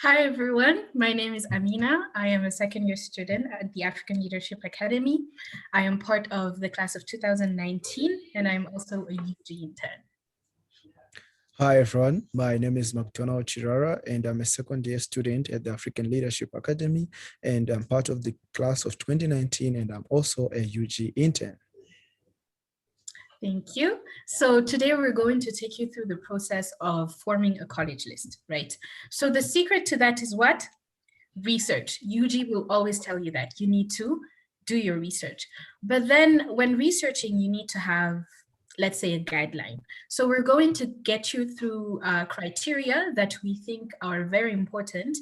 Hi, everyone. My name is Amina. I am a second year student at the African Leadership Academy. I am part of the class of 2019, and I'm also a UG intern. Hi everyone, my name is McDonald Chirara and I'm a second year student at the African Leadership Academy and I'm part of the class of 2019 and I'm also a UG intern. Thank you. So today we're going to take you through the process of forming a college list, right? So the secret to that is what? Research. UG will always tell you that you need to do your research. But then when researching, you need to have, let's say, a guideline. So we're going to get you through criteria that we think are very important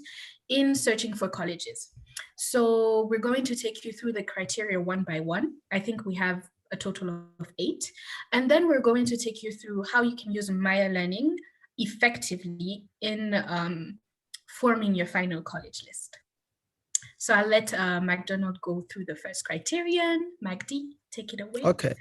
in searching for colleges. So we're going to take you through the criteria one by one. I think we have a total of 8. And then we're going to take you through how you can use Maya Learning effectively in forming your final college list. So I'll let McDonald go through the first criterion. Magdi, take it away. Okay,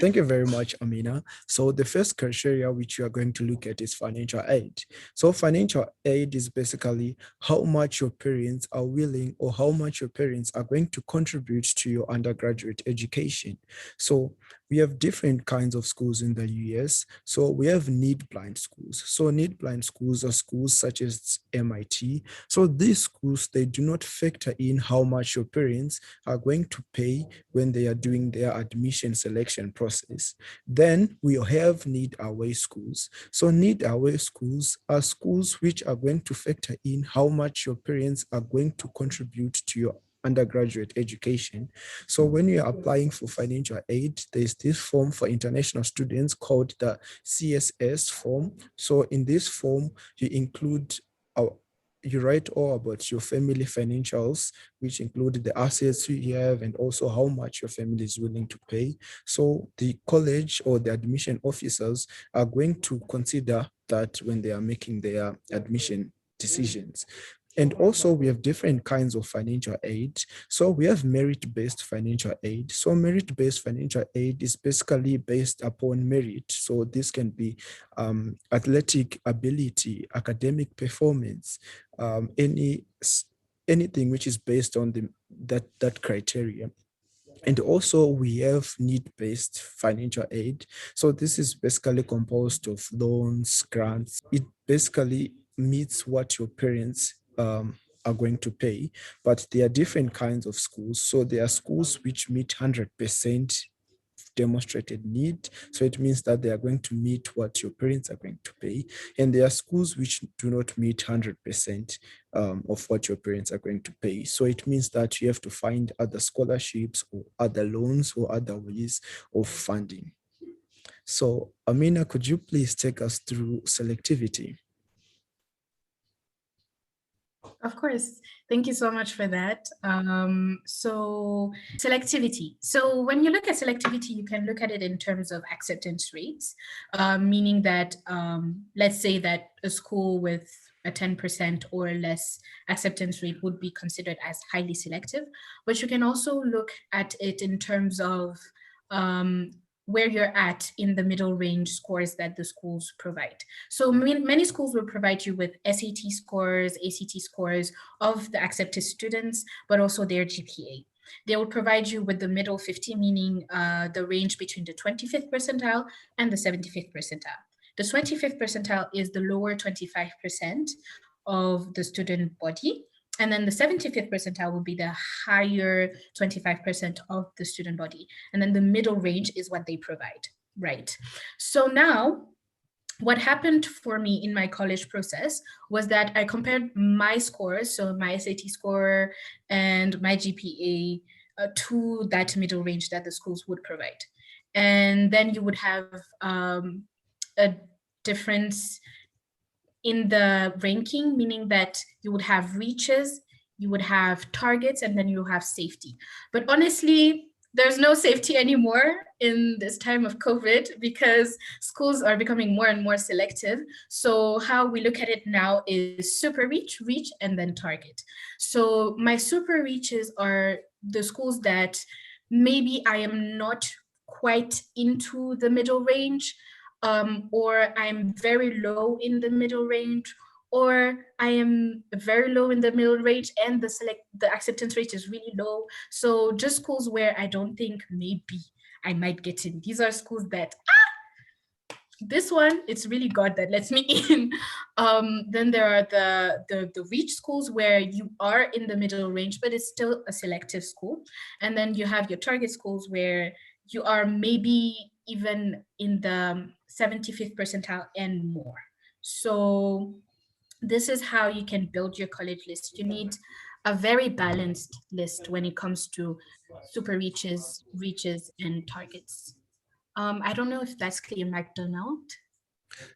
thank you very much, Amina. So the first criteria which you are going to look at is financial aid. So financial aid is basically how much your parents are willing or how much your parents are going to contribute to your undergraduate education. So we have different kinds of schools in the US. So we have need blind schools. So need blind schools are schools such as MIT. So these schools, they do not factor in how much your parents are going to pay when they are doing their admission selection process. Then we have need away schools. So need away schools are schools which are going to factor in how much your parents are going to contribute to your undergraduate education. So when you're applying for financial aid, there's this form for international students called the CSS form. So in this form, you include you write all about your family financials, which include the assets you have and also how much your family is willing to pay. So the college or the admission officers are going to consider that when they are making their admission decisions. And also we have different kinds of financial aid. So we have merit-based financial aid. So merit-based financial aid is basically based upon merit. So this can be athletic ability, academic performance, anything which is based on that criteria. And also we have need-based financial aid. So this is basically composed of loans, grants. It basically meets what your parents are going to pay, but there are different kinds of schools. So there are schools which meet 100% demonstrated need. So it means that they are going to meet what your parents are going to pay. And there are schools which do not meet 100% of what your parents are going to pay. So it means that you have to find other scholarships or other loans or other ways of funding. So Amina, could you please take us through selectivity? Of course. Thank you so much for that. So selectivity. So when you look at selectivity, you can look at it in terms of acceptance rates, meaning that let's say that a school with a 10% or less acceptance rate would be considered as highly selective. But you can also look at it in terms of where you're at in the middle range scores that the schools provide. So many schools will provide you with SAT scores, ACT scores of the accepted students, but also their GPA. They will provide you with the middle 50, meaning the range between the 25th percentile and the 75th percentile. The 25th percentile is the lower 25% of the student body. And then the 75th percentile will be the higher 25% of the student body. And then the middle range is what they provide, right? So now, what happened for me in my college process was that I compared my scores, so my SAT score and my GPA, to that middle range that the schools would provide. And then you would have a difference in the ranking, meaning that you would have reaches, you would have targets, and then you have safety. But honestly, there's no safety anymore in this time of COVID because schools are becoming more and more selective. So how we look at it now is super reach, and then target. So my super reaches are the schools that maybe I am not quite into the middle range, or I'm very low in the middle range, or I am very low in the middle range and the acceptance rate is really low. So just schools where I don't think maybe I might get in. These are schools that this one, it's really God that lets me in. Then there are the reach schools where you are in the middle range, but it's still a selective school. And then you have your target schools where you are maybe even in the 75th percentile and more. So this is how you can build your college list. You need a very balanced list when it comes to super reaches, and targets. I don't know if that's clear, McDonald.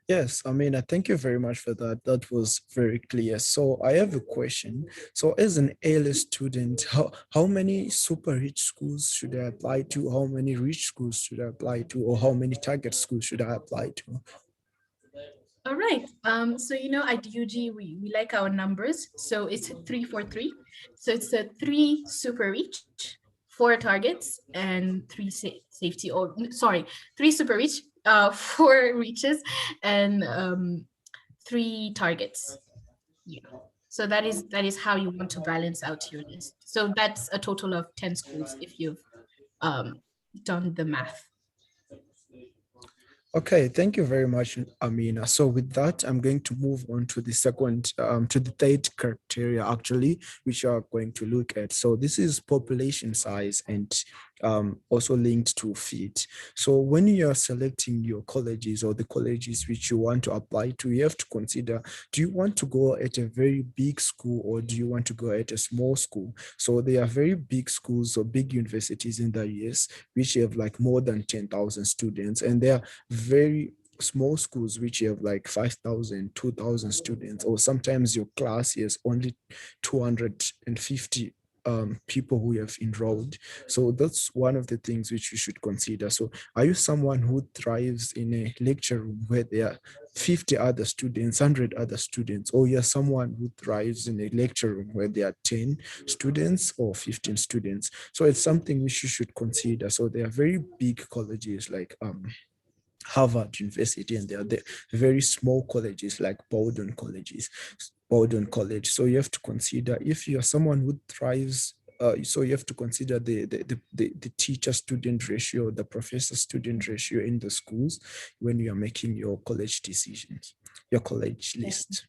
Yes, Amina, thank you very much for that. That was very clear. So I have a question. So as an A-list student, how many super rich schools should I apply to? How many rich schools should I apply to? Or how many target schools should I apply to? All right. So at UG we like our numbers. So it's 3-4-3. So it's a 3 super reach, 4 targets, and 3 safety. Or sorry, 3 super reach, 4 reaches, and 3 targets. Yeah. So that is how you want to balance out your list. So that's a total of 10 schools if you've um, done the math. Okay, thank you very much, Amina. So with that, I'm going to move on to to the third criteria actually, which you are going to look at. So this is population size and also linked to fit. So when you are selecting your colleges or the colleges which you want to apply to, you have to consider, do you want to go at a very big school or do you want to go at a small school? So there are very big schools or big universities in the US, which have like more than 10,000 students, and they are very small schools which have like 5,000, 2,000 students, or sometimes your class has only 250 people who have enrolled. So that's one of the things which you should consider. So are you someone who thrives in a lecture room where there are 50 other students, 100 other students, or you're someone who thrives in a lecture room where there are 10 students or 15 students? So it's something which you should consider. So there are very big colleges like Harvard University, and there are the very small colleges like Bowdoin College. So you have to consider, if you're someone who thrives, so you have to consider the teacher-student ratio, the professor-student ratio in the schools when you are making your college decisions, your college list.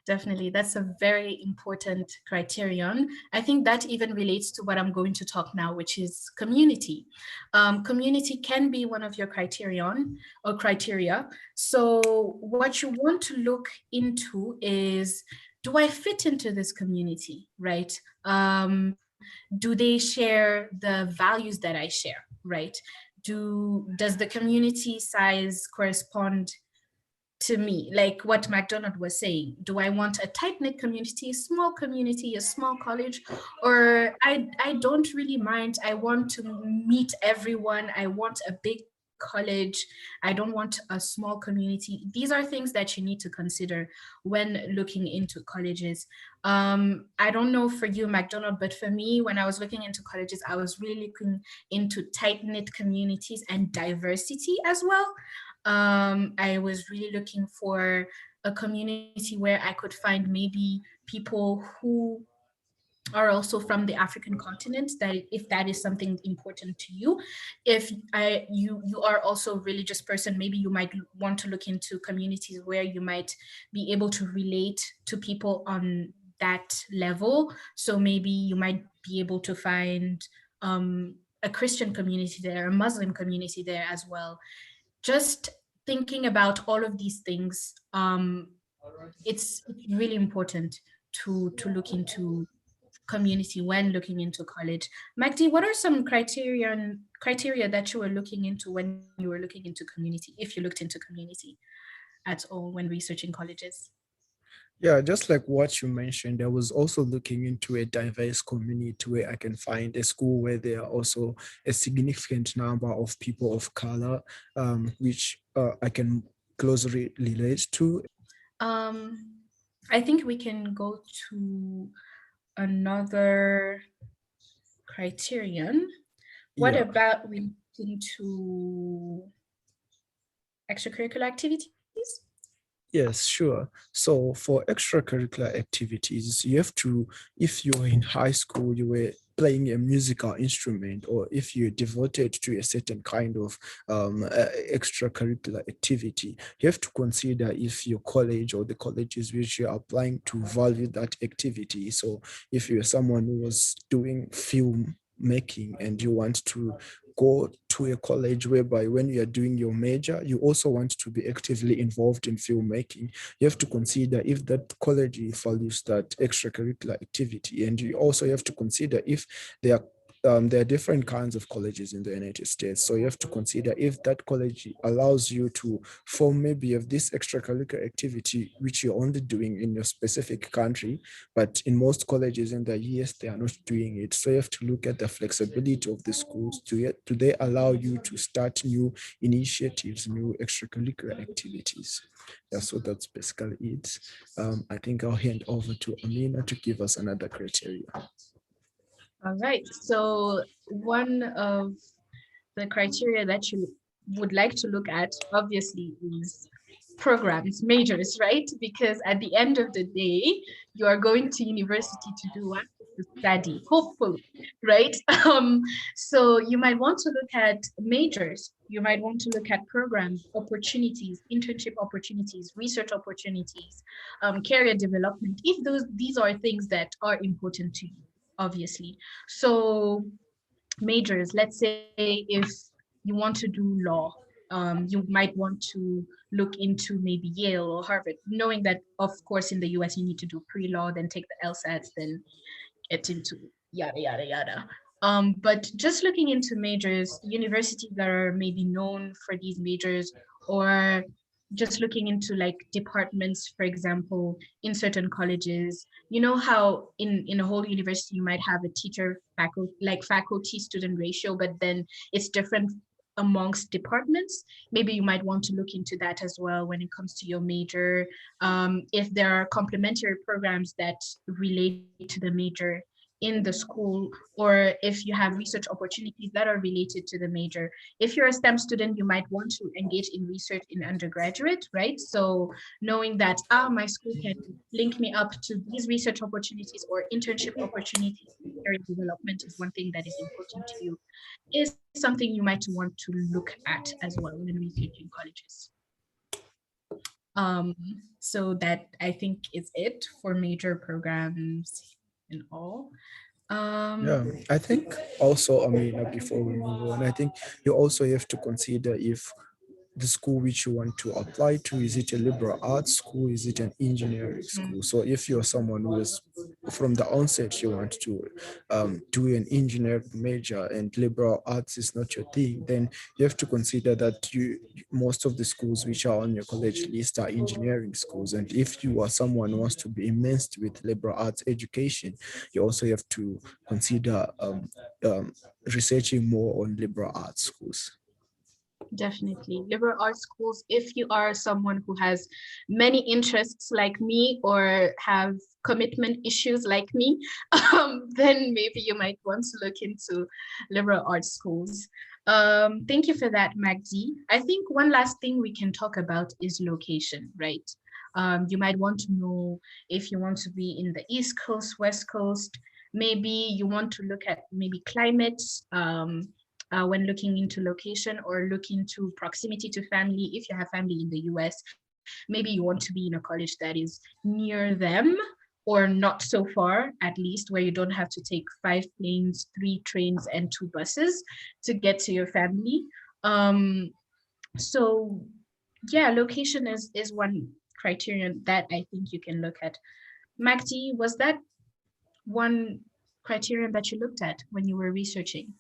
Definitely, that's a very important criterion. I think that even relates to what I'm going to talk now, which is community. Community can be one of your criterion or criteria. So what you want to look into is, do I fit into this community, right? Do they share the values that I share, right? Does the community size correspond to me, like what McDonald was saying? Do I want a tight-knit community, a small college, or I don't really mind. I want to meet everyone. I want a big college. I don't want a small community. These are things that you need to consider when looking into colleges. I don't know for you, McDonald, but for me, when I was looking into colleges, I was really looking into tight-knit communities and diversity as well. I was really looking for a community where I could find maybe people who are also from the African continent, that if that is something important to you. If you are also a religious person, maybe you might want to look into communities where you might be able to relate to people on that level. So maybe you might be able to find a Christian community there, a Muslim community there as well. Just thinking about all of these things, it's really important to look into community when looking into college. Magdi, what are some criteria that you were looking into when you were looking into community, if you looked into community at all when researching colleges? Yeah, just like what you mentioned, I was also looking into a diverse community where I can find a school where there are also a significant number of people of color, which I can closely relate to. Um, I think we can go to another criterion. What Yeah, about we look into extracurricular activities? Yes, sure. So for extracurricular activities, you have to, if you're in high school, you were playing a musical instrument, or if you're devoted to a certain kind of extracurricular activity, you have to consider if your college or the colleges which you're applying to value that activity. So if you're someone who was doing film making and you want to go to a college whereby when you are doing your major, you also want to be actively involved in filmmaking, you have to consider if that college values that extracurricular activity. And you also have to consider if there are there are different kinds of colleges in the United States. So you have to consider if that college allows you to form maybe of this extracurricular activity, which you're only doing in your specific country, but in most colleges in the US, they are not doing it. So you have to look at the flexibility of the schools. Do they allow you to start new initiatives, new extracurricular activities? Yeah, so that's basically it. I think I'll hand over to Amina to give us another criteria. All right. So one of the criteria that you would like to look at, obviously, is programs, majors, right? Because at the end of the day, you are going to university to do what? To study, hopefully, right? So you might want to look at majors. You might want to look at programs, opportunities, internship opportunities, research opportunities, career development. If these are things that are important to you, obviously. So majors, let's say if you want to do law, you might want to look into maybe Yale or Harvard, knowing that, of course, in the US, you need to do pre-law, then take the LSATs, then get into yada, yada, yada. But just looking into majors, universities that are maybe known for these majors, or just looking into like departments, for example, in certain colleges, you know how in a whole university you might have a teacher faculty, like faculty student ratio, but then it's different amongst departments. Maybe you might want to look into that as well when it comes to your major. If there are complementary programs that relate to the major in the school, or if you have research opportunities that are related to the major. If you're a STEM student, you might want to engage in research in undergraduate, right? So knowing that, my school can link me up to these research opportunities or internship opportunities, career development is one thing that is important to you, is something you might want to look at as well when researching colleges. Um, so that I think is it for major programs and all. Yeah, I think also, Amina, before we move on, I think you also have to consider if the school which you want to apply to, is it a liberal arts school, is it an engineering school? So if you're someone who is from the onset you want to do an engineering major and liberal arts is not your thing, then you have to consider that most of the schools which are on your college list are engineering schools. And if you are someone who wants to be immersed with liberal arts education, you also have to consider researching more on liberal arts schools. Definitely. Liberal arts schools, if you are someone who has many interests like me or have commitment issues like me, then maybe you might want to look into liberal arts schools. Thank you for that, Magdi. I think one last thing we can talk about is location, right? You might want to know if you want to be in the East Coast, West Coast, maybe you want to look at maybe climate, when looking into location, or look into proximity to family. If you have family in the US, maybe you want to be in a college that is near them or not so far, at least, where you don't have to take 5 planes, 3 trains, and 2 buses to get to your family. So yeah, location is one criterion that I think you can look at. Magdi, was that one criterion that you looked at when you were researching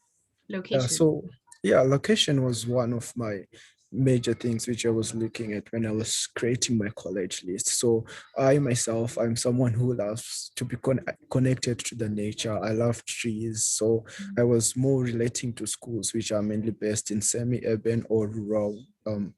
Yeah, location? so yeah, location was one of my major things which I was looking at when I was creating my college list. So I myself, I'm someone who loves to be connected to the nature. I love trees. So I was more relating to schools which are mainly based in semi-urban or rural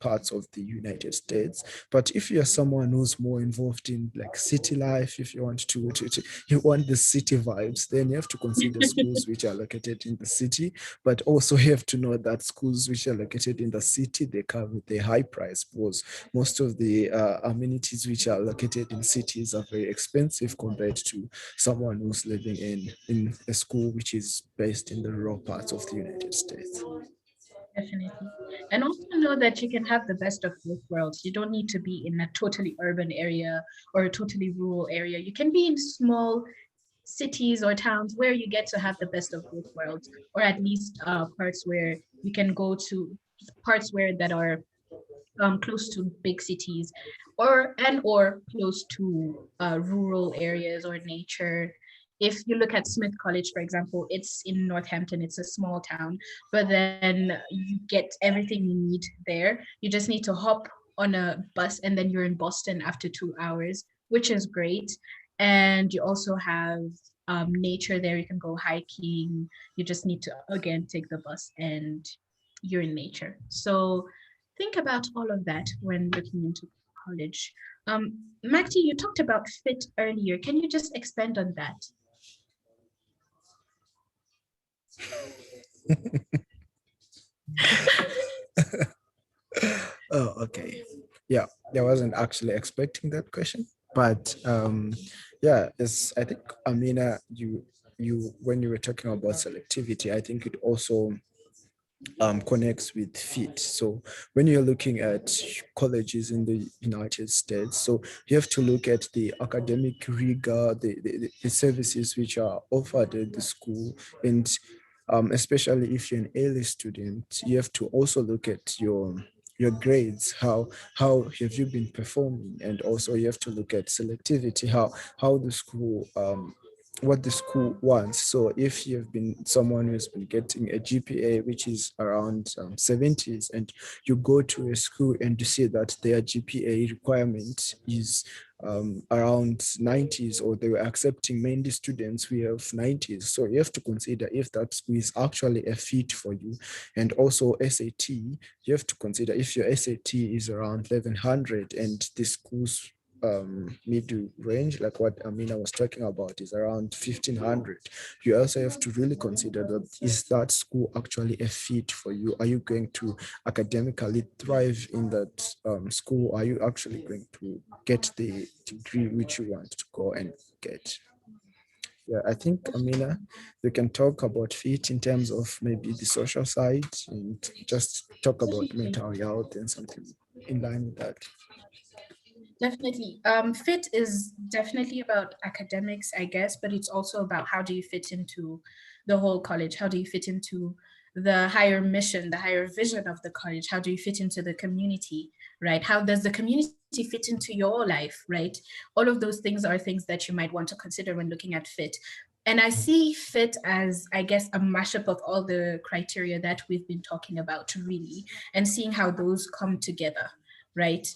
parts of the United States. But if you're someone who's more involved in like city life, if you want you want the city vibes, then you have to consider schools which are located in the city. But also you have to know that schools which are located in the city, they come with a high price because most of the amenities which are located in cities are very expensive compared to someone who's living in a school which is based in the rural parts of the United States. Definitely. And also know that you can have the best of both worlds. You don't need to be in a totally urban area or a totally rural area. You can be in small cities or towns where you get to have the best of both worlds, or at least parts where you can go to parts where that are close to big cities, or close to rural areas or nature. If you look at Smith College, for example, it's in Northampton. It's a small town, but then you get everything you need there. You just need to hop on a bus and then you're in Boston after 2 hours, which is great. And you also have nature there. You can go hiking. You just need to, again, take the bus and you're in nature. So think about all of that when looking into college. Magdi, you talked about fit earlier. Can you just expand on that? Oh, okay. Yeah, I wasn't actually expecting that question, but yeah, it's, I think, Amina, you when you were talking about selectivity, I think it also connects with fit. So when you're looking at colleges in the United States, so you have to look at the academic rigor, the services which are offered at the school, and especially if you're an early student, you have to also look at your grades, how have you been performing, and also you have to look at selectivity, how the school what the school wants. So if you've been someone who's been getting a GPA which is around 70s, and you go to a school and you see that their GPA requirement is around 90s, or they were accepting mainly students who have 90s. So you have to consider if that school is actually a fit for you. And also SAT, you have to consider if your SAT is around 1100 and the school's middle range, like what Amina was talking about, is around 1500. You also have to really consider that, is that school actually a fit for you? Are you going to academically thrive in that school? Are you actually going to get the degree which you want to go and get? Yeah, I think, Amina, we can talk about fit in terms of maybe the social side, and just talk about Definitely. mental health and something in line with that. Definitely. Fit is definitely about academics, I guess, but it's also about how do you fit into the whole college? How do you fit into the higher mission, the higher vision of the college? How do you fit into the community, right? How does the community fit into your life, right? All of those things are things that you might want to consider when looking at fit. And I see fit as, I guess, a mashup of all the criteria that we've been talking about, really, and seeing how those come together, right?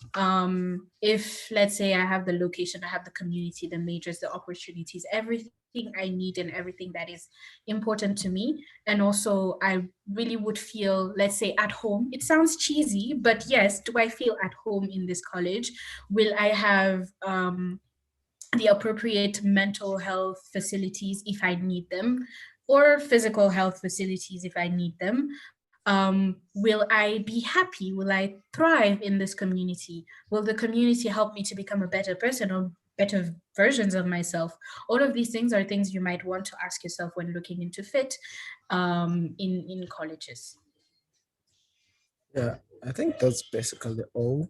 If let's say I have the location, I have the community, the majors, the opportunities, everything I need and everything that is important to me. And also I really would feel, let's say, at home. It sounds cheesy, but yes, do I feel at home in this college? Will I have the appropriate mental health facilities if I need them, or physical health facilities if I need them? Will I be happy? Will I thrive in this community? Will the community help me to become a better person or better versions of myself? All of these things are things you might want to ask yourself when looking into fit in colleges. Yeah, I think that's basically all.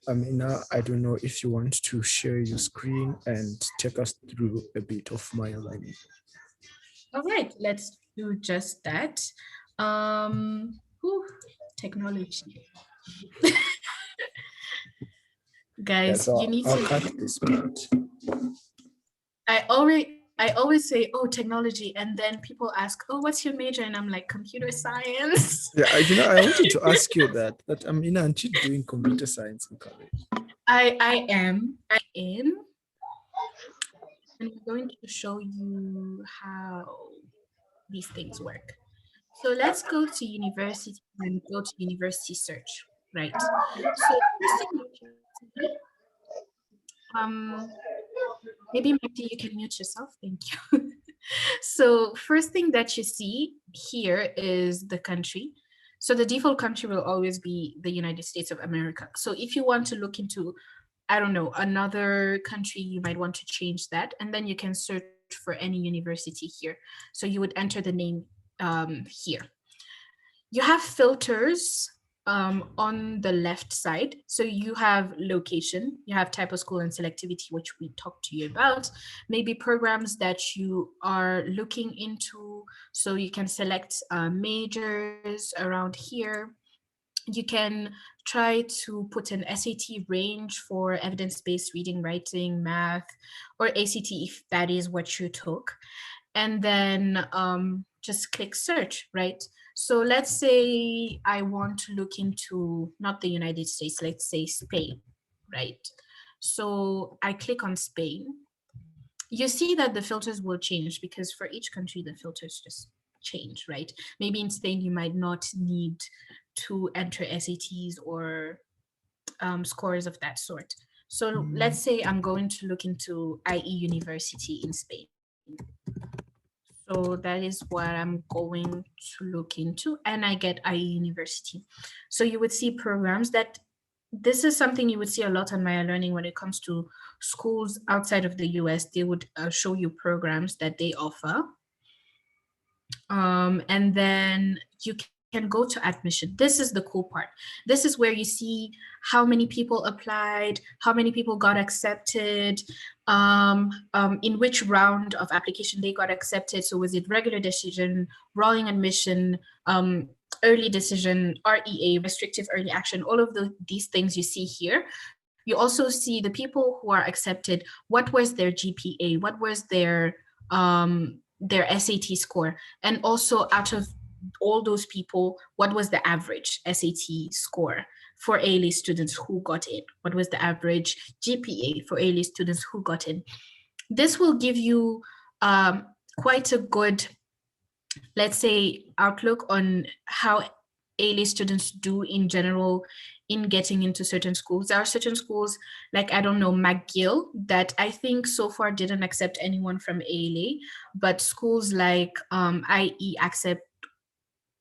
Amina, I don't know if you want to share your screen and take us through a bit of my learning. All right, let's do just that. Whew, technology. Yeah, Guys, you so need I'll to. cut this part. I always say, oh, technology, and then people ask, oh, what's your major? And I'm like, computer science. Yeah, I wanted to ask you that Amina, aren't you doing computer science in college? I am, and I'm going to show you how these things work. So let's go to university and go to university search. right? So first thing that you see, maybe Magdi, you can mute yourself. Thank you. So first thing that you see here is the country. So the default country will always be the United States of America. So if you want to look into, I don't know, another country, you might want to change that. And then you can search for any university here. So you would enter the name here. You have filters on the left side. So you have location, you have type of school and selectivity, which we talked to you about, maybe programs that you are looking into. So you can select majors around here. You can try to put an SAT range for evidence-based reading, writing, math, or ACT if that is what you took. And then just click search, right? So let's say I want to look into not the United States, let's say Spain, right? So I click on Spain. You see that the filters will change because for each country, the filters just change, right? Maybe in Spain, you might not need to enter SATs or scores of that sort. So let's say I'm going to look into IE University in Spain. So that is what I'm going to look into, and I get IE University. So you would see programs that this is something you would see a lot on Maya Learning when it comes to schools outside of the US. They would show you programs that they offer. And then you can go to admission. This is the cool part. This is where you see how many people applied, how many people got accepted, in which round of application they got accepted. So was it regular decision, rolling admission, early decision, REA, restrictive early action, all of these things you see here. You also see the people who are accepted, what was their GPA, what was their SAT score, and also out of all those people, what was the average SAT score for A-list students who got in? What was the average GPA for A-list students who got in? This will give you quite a good, let's say, outlook on how A-list students do in general in getting into certain schools. There are certain schools, like, I don't know, McGill, that I think so far didn't accept anyone from ALA, but schools like IE accept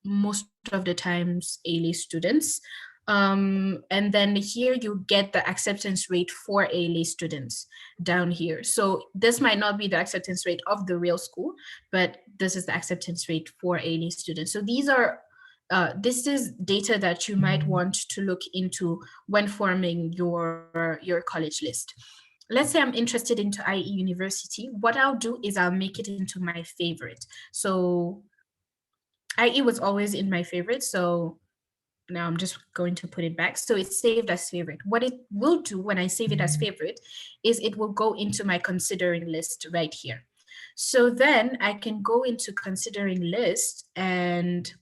most of the times ALA students. And then here you get the acceptance rate for ALA students down here. So this might not be the acceptance rate of the real school, but this is the acceptance rate for ALA students. So these are this is data that you might want to look into when forming your college list. Let's say I'm interested into IE University. What I'll do is I'll make it into my favorite. So IE was always in my favorite, so now I'm just going to put it back. So it's saved as favorite. What it will do when I save it as favorite is it will go into my considering list right here. So then I can go into considering list and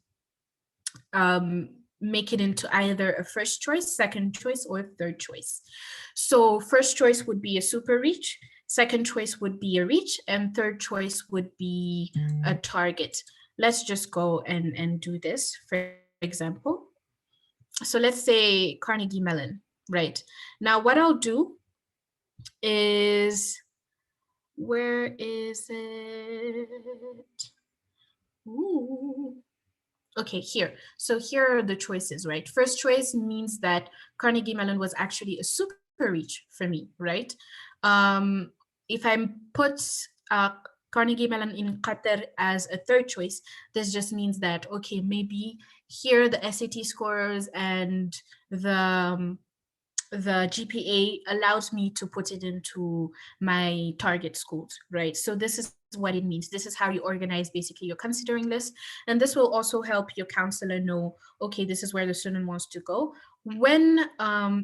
make it into either a first choice, second choice, or third choice. So first choice would be a super reach, second choice would be a reach, and third choice would be a target. Let's just go and do this, for example. So let's say Carnegie Mellon, right? Now what I'll do is, where is it? Ooh. Okay, here. So here are the choices, right? First choice means that Carnegie Mellon was actually a super reach for me, right? If I put Carnegie Mellon in Qatar as a third choice, this just means that, okay, maybe here the SAT scores and the GPA allows me to put it into my target schools, right? So this is what it means. This is how you organize basically your considering list. And this will also help your counselor know, okay, this is where the student wants to go. When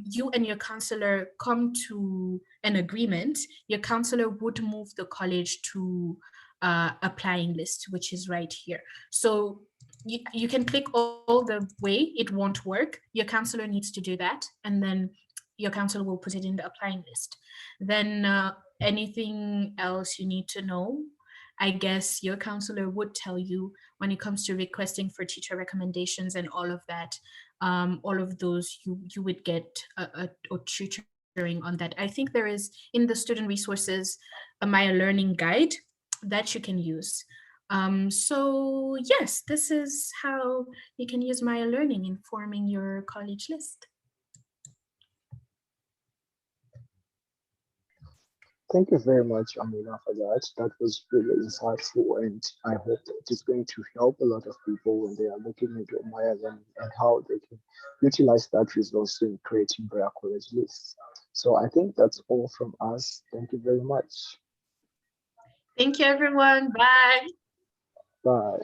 you and your counselor come to an agreement, your counselor would move the college to applying list, which is right here. So you can click all the way, it won't work. Your counselor needs to do that. And then your counselor will put it in the applying list. Then anything else you need to know, I guess your counselor would tell you when it comes to requesting for teacher recommendations and all of that. all of those, you would get a tutoring on that. I think there is in the student resources a Maya Learning guide that you can use. So yes, this is how you can use Maya Learning in forming your college list. Thank you very much, Amina, for that. That was really insightful, and I hope it is going to help a lot of people when they are looking into Maya Learning and how they can utilize that resource in creating their college lists. So I think that's all from us. Thank you very much. Thank you, everyone. Bye. Bye.